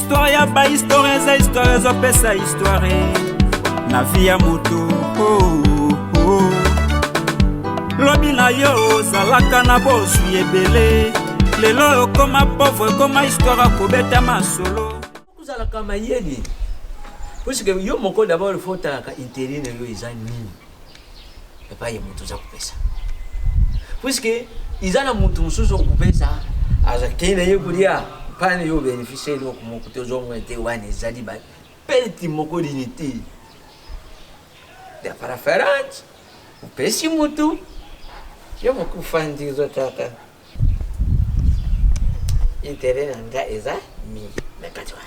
histoire ya ba histoire za histoire zo pesa histoire na vie ya moto lobi na yo zalaka na bosu ebele lelo okoma pauvre koma histoire kobeta masolo kuzalaka mayeni puisque yo moko d'abord faut talaka intérêt na yo eza nini epa ye moto za kupesa puisque izana muntu mususu kupesa aza kena ye kulia pane yo bénéficier lo ko moko tozo ngete wane zali ba peti moko dinité de para ferrante o pesi mutu yo moko fandi zo tata intérêt nanga eza mi na katwa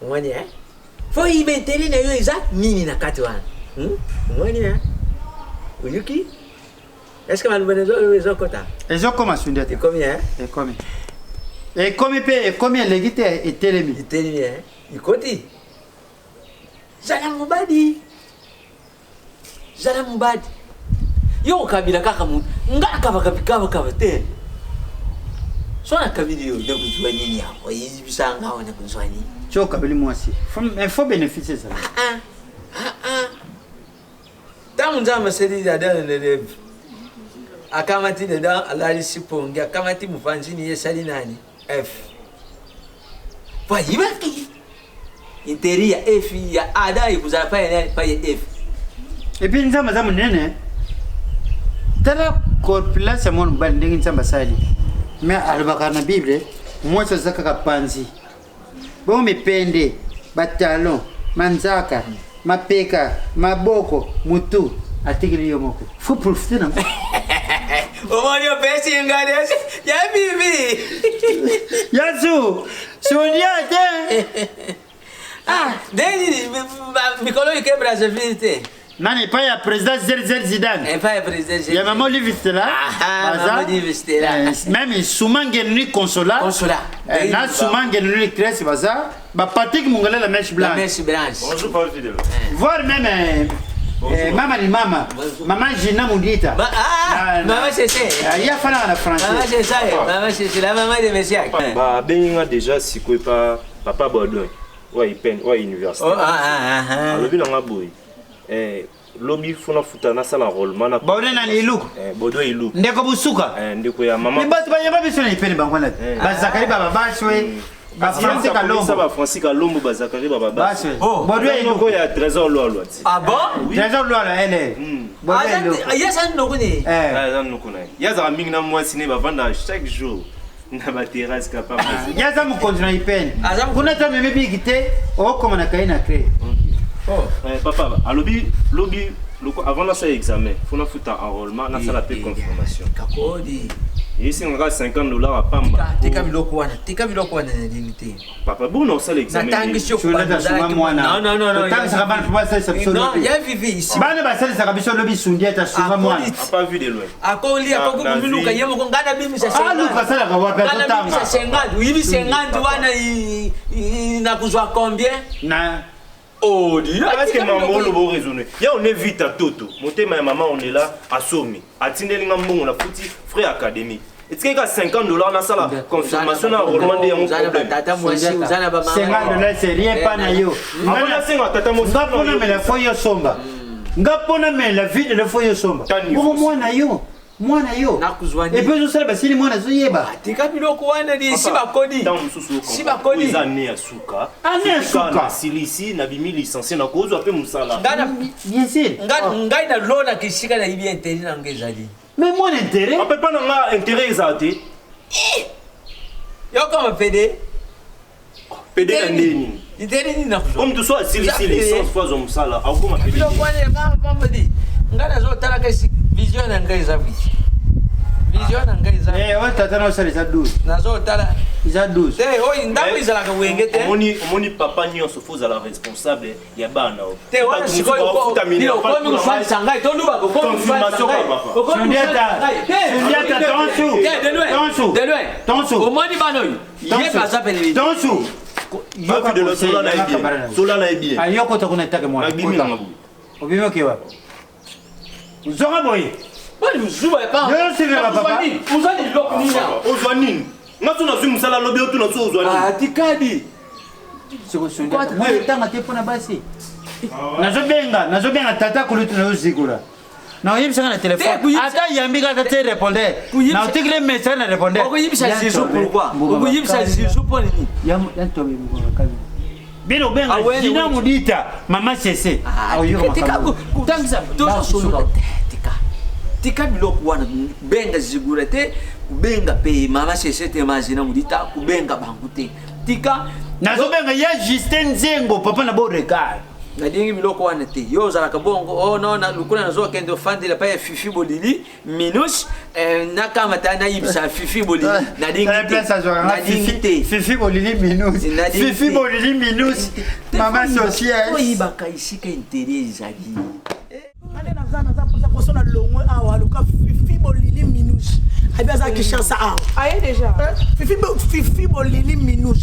ngoni faut y intérêt na yo eza mini na katwa ngoni uyuki est-ce que malbenezo les kota ezo koma sundet et combien et combien les guitar et telemi ikoti zala mubadi yo kabila kaka mu ngaka bakabikaba te sona kabili yo de kuzwa nini hapo hizi bisanga wana kuzwa nini cho kabili mwasi faut bénéficier ça tamu nzama sedi dada le akamati dada alali sipongi akamati mufanzini yesali nani f pa yibaki interia f ya ada ikuzala pa ya f et puis nzama zamu nene tala corpulence mon bandingi nzamba sali mais alibaka na bible mwasa zaka kapanzi bo mipende batalon manzaka mapeka maboko mutu atikili yo moko faut profiter na omoni opesi ngale ya bibi yazu soliate deni mikolo ike Brazzaville te nani pa ya président Zidane pas président ya maman Livistela maman Livistela même Soumangue ni consola na Soumangue ni crèche baza ba Patrick Mongala la mèche blanche bonjour pas vidéo voir même mama ni mama Gina Mundita maman c'est il y a fala na français maman c'est la maman de monsieur bah benga déjà siko pa papa Bordeaux ouais il peine ouais université alobi na ngaboy lobi funa futa na sala enrôlement na Bordeaux na ilu Bordeaux ilu ndeko busuka ndeko ya mama ni basi ba biso na ipene bangwana ba Zakari baba baswe ba Francis Kalombo ba Francis Kalombo ba Zakari baba baswe Bordeaux ilu ko ya trésor lolo ah bon trésor lolo ele Bordeaux yasa ndokuni zan nokuna yaza mingi na mwasi ne ba vanda chaque jour na ba terrasse capable yaza mu continue ipene kuna ta meme bigite o koma na kaina cré papa alobi lobi avant la salle examen faut na futa enrôlement na sala pe confirmation kakodi ici on a $50 à pamba tika biloko wana na limité papa bon on sala examen natangisho non tangisha kabana pour ça non ya vivi ici bana ba sala sa kabiso lobi sundia ta suva mwana pas vu de loin akoli akukumiluka yemo ngana bimisa senga luka sala ka wapi to tamba ngana bimisa 50 wibi 50 wana na kuzwa combien na oh dis parce que maman le bon raisonner ya on est vite à toto motema ya maman on est là à somi atindeli ngambongo na futi frère académique et tu as $50 na sala confirmation na enrôlement de mon problème tata mwasi uzana ba mama $50 c'est rien pas na yo ngana senga tata mo ngapona me la foyo somba ngapona me la vie de la foyo somba mwana yo et puis je sais basili mwana zoyeba tika biloko wana di sibakodi sibakodi izane ya suka silisi na bimi licencié na kozo ape musala bien sûr ngai na lona kisika na ibi intérêt na ngezali mais mon intérêt on peut pas na intérêt exalté yo comme PD na nini intérêt ni na kuzo comme tu sois silisi licence fois au musala au comme PD biloko wana mama di ngana zo tala kasi vision na ngai za on tata na sala za 12 nazo tala za 12 te oyi ndako izala ka wenge te moni papa nyonso faut la responsable ya bana te wana sikoyo ko bilo ko mi kufanya sangai to nduba ko confirmation papa sundiata tonsu omoni banoyi ye paza pele tonsu yo de lo sola na bien ayoko to kuna take mwana obimo kiwa uzonga boy bali uzuba pa yo sivela papa uzani lokuni na ozwa nini ngaso na zwi musala lobi otu na so ozwa nini atikadi tanga te mpona basi nazobenga tata kulutu nazozikula naoyebisaka na telefone ata yambi kaka te répondeur naotikile message na répondeur okoyebisa Jésus pourquoi okoyebisa Jésus mpo nini bino benga dina mudita mama sese tika biloko wana benga zigura te kubenga pe mama sese te mazina mudita kubenga bangu te tika nazobenga ya Justin Nzengo papa na bo regard nadingi biloko wana te yo ozalaka bongo nona lukula nazokende ofandela pa ya Fifi Bolili minus nakamata nayibisa Fifi Bolili nadingi te Fifi Bolili minus mama social oyibaka isika intere ezali naza posa kosona longwe awa luka Fifi Bolili minus abiaza Kinshasa awa aye déjà Fifi Bolili minus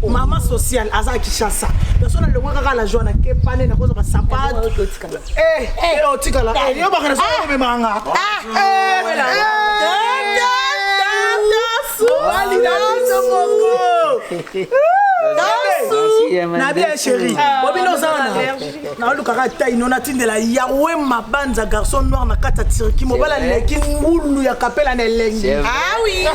mama social aza Kinshasa persona longwe kaka la joie na kepane na koza ba sapato otikala yo bakana so memanga na bien chérie bobino zana na lukaka taille non atindela yawe mabanza garçon noir na kata tiriki mobala leki ngulu ya kapela na lengi ah oui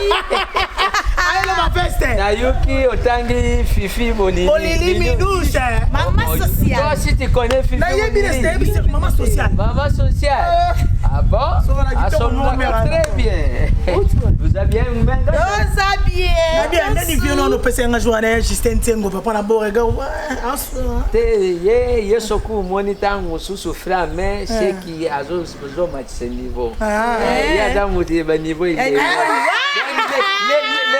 allez ma peste na yoki otangi Fifi Bolili minouche maman sociale toi si tu connais Fifi na yebi c'est maman sociale ah bon très bien vous avez bien nani vient on pese nga joana Justin Nzengo papa na borega te yesoku monita mususu frère mais c'est qui azo match niveau ya damu te ba niveau ile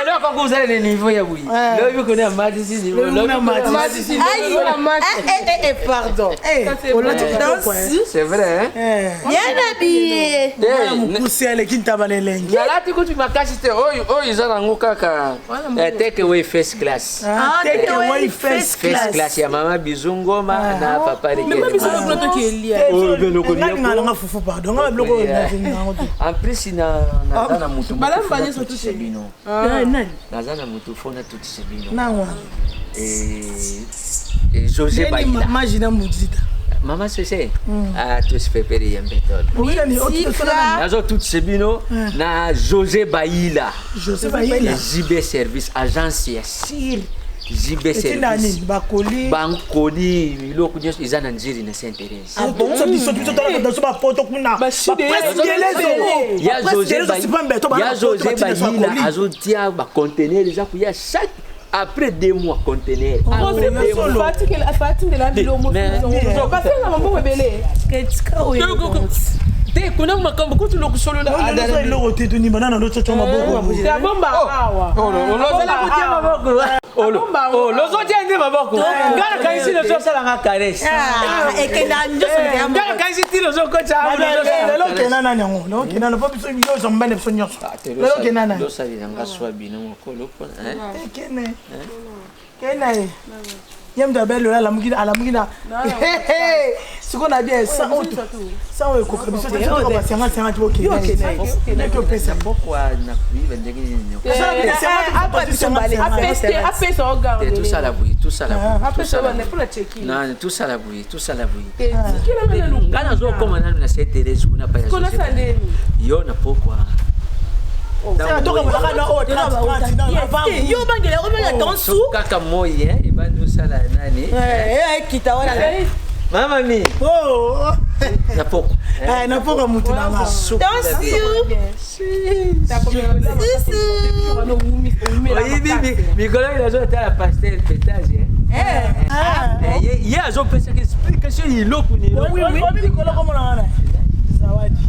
le quand vous allez le niveau ya oui le vous connaissez match si niveau pardon c'est vrai hein yana biye mukusi ale kintaba lengi yala tikuti makasi te oyo izana ngukaka take away first class take away first class ya mama bizungoma na papa mama bizungoma plateau qui elia nga fufu pardon nga bloko en plus na na mutu balambanye so tout sebino nani nazana mutu fona tout sebino nangwa José Baïla imagine mudita mama sese tu se prépare yambetol nazo tout sebino na José Baïla JB service agence ya sir JB service bankoli biloko nyonso eza na nziri na Saint Thérèse ya José Baïla azotia bacontener eza kuya chaque après 2 mois conteneur après 2 mois Fatim de la bilomo parce que na mambo bebele ketika oyo te kuna makambo kutu lokusolo la adala lo te tuni banana lo chocho maboko ya bomba awa olozola kutia maboko lozotia ndi maboko ngala kaisi lo sala nga caresse ekenda njoso ya ngala kaisi ti lo zokocha lo kenana nyango lo kenana po biso yo zo mbane biso nyoso lo kenana lo sali nga swabi na mokolo pona kene yemda belo la mugina siko na bien ça on ko kabiso te ko ba sanga boke yo pesa boko na kuiba ndenge ni après ça regarde tout ça la bouille après ça on est pour la checker non tout ça la bouille ngana zo koma na Saint Thérèse kuna pa yo na pokwa yo bangela omela dansu kaka moyi ebando sala nani kita wala mama mi na poko mutu na ma mikolo inazo tala pastel pétage ye azo pesa que explication iloko ni mikolo komo na wana zawadi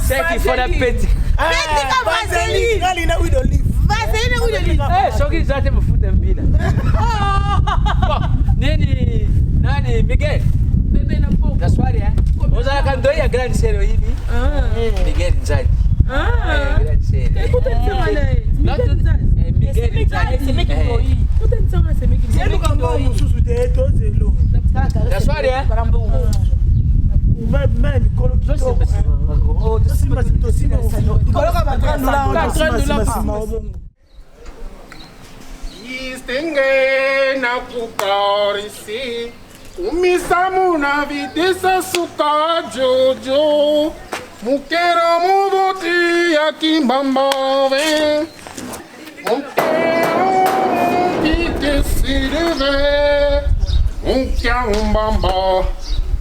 c'est qu'il faut la petite Vaseline with olive soki zate mfuta mbila nani Miguel bebe na poko na swali ozala kando ya grande sero hivi Miguel Nzadi grande sero Miguel Nzadi na swali tosima distingue na kukarisi umisamu na vidisa suka jojo mukero muvoti ya kimbambave mukero pike sireve mukia umbamba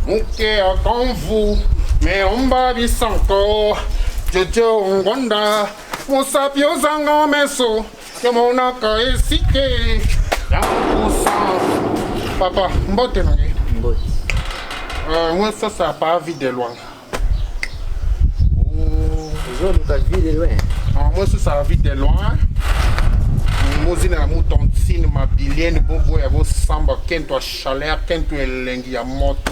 mukia konvu me umba bisanko jojo ngonda musapio zanga meso kemonaka esike yakusa papa mbote nange moi ça ça pas vie de loin moi ça ça vie de loin mozina ya mutontine mabilienne bobo ya bosamba kento ya chaleur kento elengi ya moto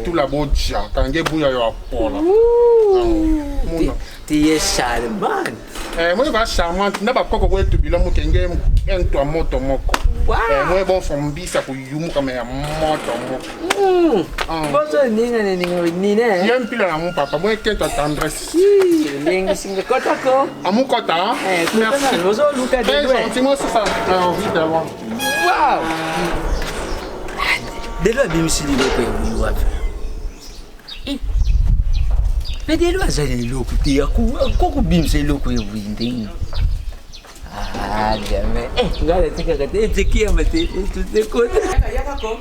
tula boja kange buya yo apola tiye charmant moi ba charmant na bakoko bwetu bilomo kenge kento ya moto moko moi bon fombisa ko yumu kama ya moto moko bozo ninga nine yem pila na mon papa moi kento ya tendresse lingi singa kota ko amukota merci bozo luka de moi ça envie de loin wow delo bimisili loko ya wapi mais delo azali loko tia ko bimse loko ya winding jamais ngale tika kate tikia mate tu ko yaka ko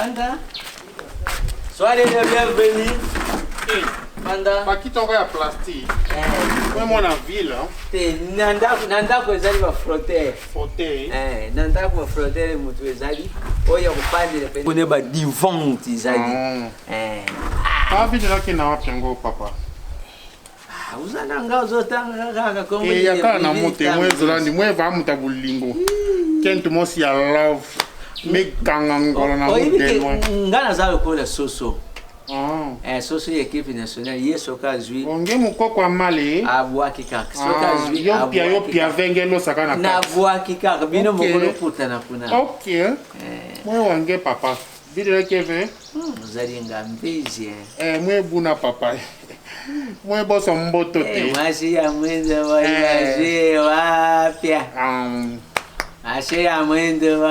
anda soirée de bienvenue Manda. Pas qui t'envoie à plastique. Moi, mon ville. Nanda ko ezali ba frotter. Frotter. Nanda ko frotter mutu ezali. Oya kupande le pene. Ba divan ezali. Pas vite là qui n'a pas ngo papa. Uzana nga uzotanga kaka kongo. Yaka na mote moi zolandi moi va muta bulingo. Kento mo si a love. Me kangangolo na mote loin. Ngana za ko la soso. Soso équipe nationale yeso kazwi onge mukoko amale abwaki kaka soka zwi yo pia vengelo sakana na abwaki kaka bino mokolo puta na kuna okay moi wange papa bidele keve zali ngambezi moi buna papa moi boso mboto te masi ya mwenza wa yaje wapya Ashe ya mwendo wa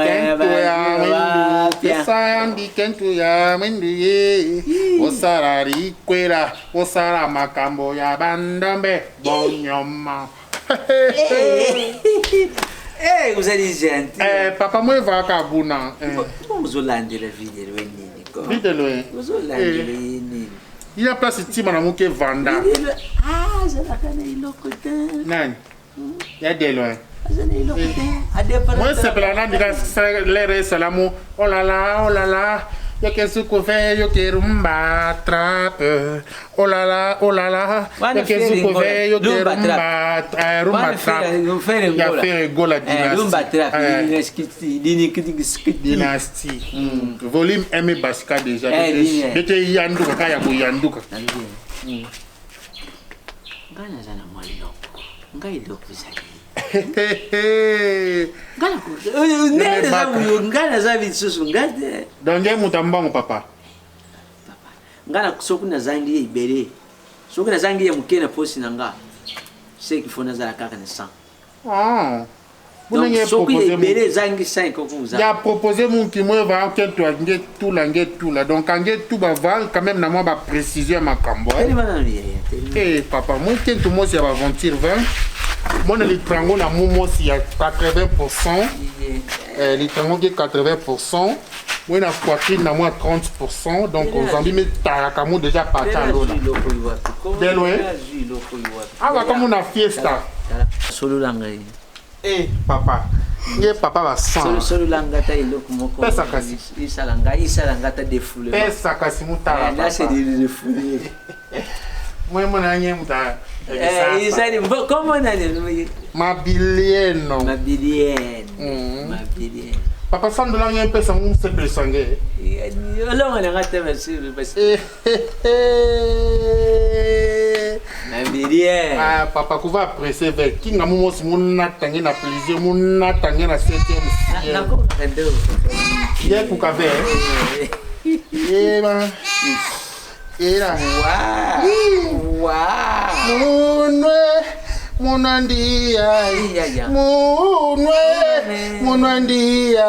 wapya Sayandi kentu ya mwendo ye Osarari kwera Osara makambo ya bandambe Bonyoma Uzali gentil papa mwe vaka buna Uzolande la vidéo nini ko Vidéo Uzolande nini Il y a place tima na muke vanda Zalakana iloko te Nani Ya de loin Moi c'est pour la les salamu oh là là yo que suko fe yo que rumba trap oh là là yo que suko fe yo que rumba trap ya fait gola rumba trap dynastie volume M Basika déjà bete yanduka kaya ko yanduka ngana zana mwalilo ngai lokuzali ngana za vitsusu ngade donge mutambango papa ngana soku na zangi ye ibere soku na zangi ye mukena posi nanga c'est qu'il faut nazala kaka na 100 donc soku ye ibere zangi 5 ko kuza ya proposer mon qui moi va enquête toi nge tout là donc nge tout ba va quand même na moi ba préciser makambo papa moi tente moi c'est aventure 20 moi les trango na momo si ya 80% les trango qui 80% moi na poitrine na moi 30% donc aux ambi mais tarakamo déjà parti à l'eau de loin ah va comme una fiesta solo langai papa ye papa va sang solo langata iloko moko pesa kasi isalangata défoulé pesa kasi mutala là c'est défoulé moi mon anye muta isali comment on a mabilienne papa sans de la rien pesa mon simple sangue alors on a raté merci ah papa kuva apprécier avec kinga momo si mona tangi na plaisir mona tangi na 7e ciel na ko kado ye kukave ba era wow mon munandia munandia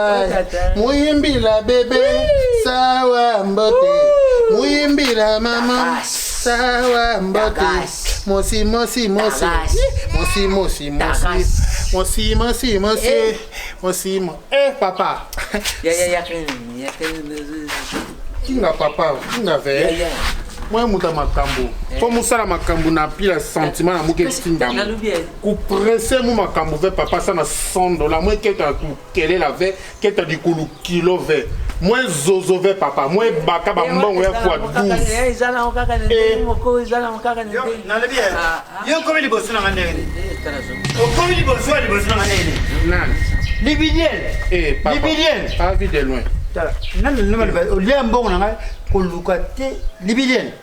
muyimbila bebe sawa mbote muyimbila mama sawa mbote mosi papa kinga papa kinga ve moi muta makambo po musala makambo na pila sentiment na muke kinga ku presser mu makambo ve papa ça na $100 moi keta ku kelela ve keta di kulu kilo ve moi zozo ve papa moi baka ba mbongo ya kwa 12 izana okaka ne moko izana okaka ne na le bien yo komi liboso na ngane o komi liboso na ngane nan libidienne libidienne pas vu de loin nan le numéro o lien mbongo na ngai koluka te libidienne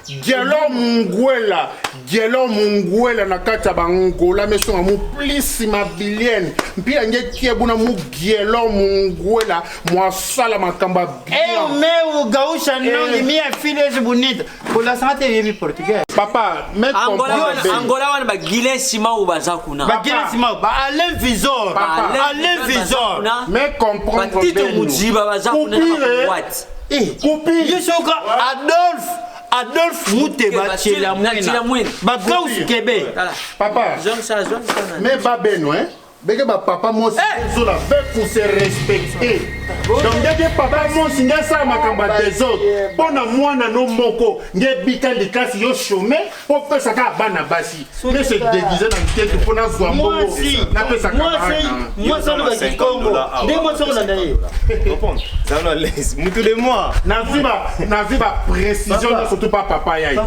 Dielo munguela na kati ya bangola meso mu plus mabilienne mpila ngetie buna mu dielo munguela mwasala makamba bien meu gaúcha nongi minha filha é bonita kola sante yebi portugais papa me Angola wana ba Guilin Sima ou bazakuna ba Guilin Sima ba Alain Visor me comprendre Tito Mujiba bazakuna na what Coupi yesoka Adolphe Mouteba Tchela Mwena Bakaus Kebe papa mais ba beno beke ba papa mo so la fait pour se respecter donc dès papa mo singa sa makamba des autres pona mwana no moko nge bika likasi yo chômer pour pesa ka bana basi mais se déguiser dans tête pona zwa mbongo na pesa ka moi ça le Congo des mois sur la d'ailleurs comprendre ça non laisse mutu de moi na viba précision surtout pas papa yai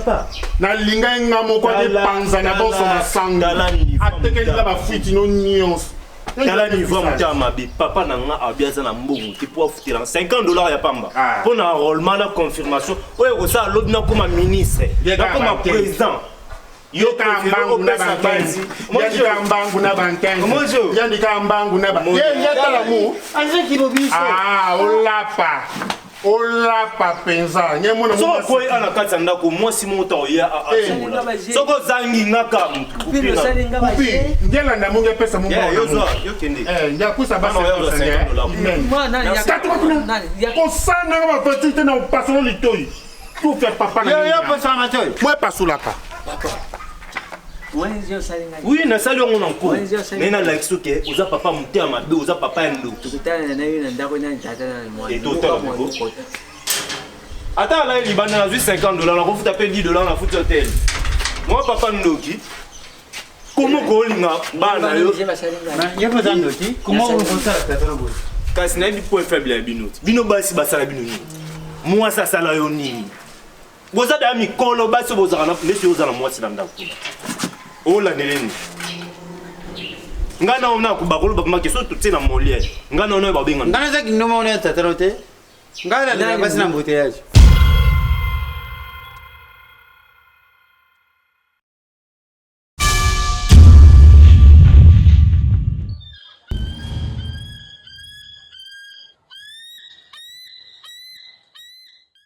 na linga ngamo kwa de panza na boso na sanga atekeli ba fuiti no nuance Tala niveau mutama bi papa nanga abiaza na mbongo ti pour futira $50 ya pamba pour na enrôlement na confirmation oyo ko sa l'autre na comme ministre na comme président yo ka mbangu na bankenzi yandika mbangu na bankenzi yandika mbangu na bankenzi ye tala mu anje kibobiso olapa penza nyemona so ko ana katsa ndako mwasi moto ya asomola soko zangi ngaka kupina kupi ngela na munge pesa mungu yo kende nyakusa basi nani kosana kama petite na pasolo litoi tout fait papa na yo pasa matoi moi pasulaka oui na sali on encore mais na like soke oza papa mutia mabe oza papa ndo tukutana na yeye ndako nani tata na mwana et d'autant attends là il bana $50 na ko futa pe $10 na futa hotel moi papa ndoki comment ko linga bana yo yo pasa ndoti comment on fait ça tata na boy kasi na bi point faible ya binoti bino basi basala bino nini moi ça sala yo nini boza da mikolo basi boza na monsieur oza na mwasi na ndako ola neleni ngana ona ku bakolo bakuma keso tutse na molière ngana ona ba benga ngana za kinoma ona tata rote ngana na basi na mbote yaje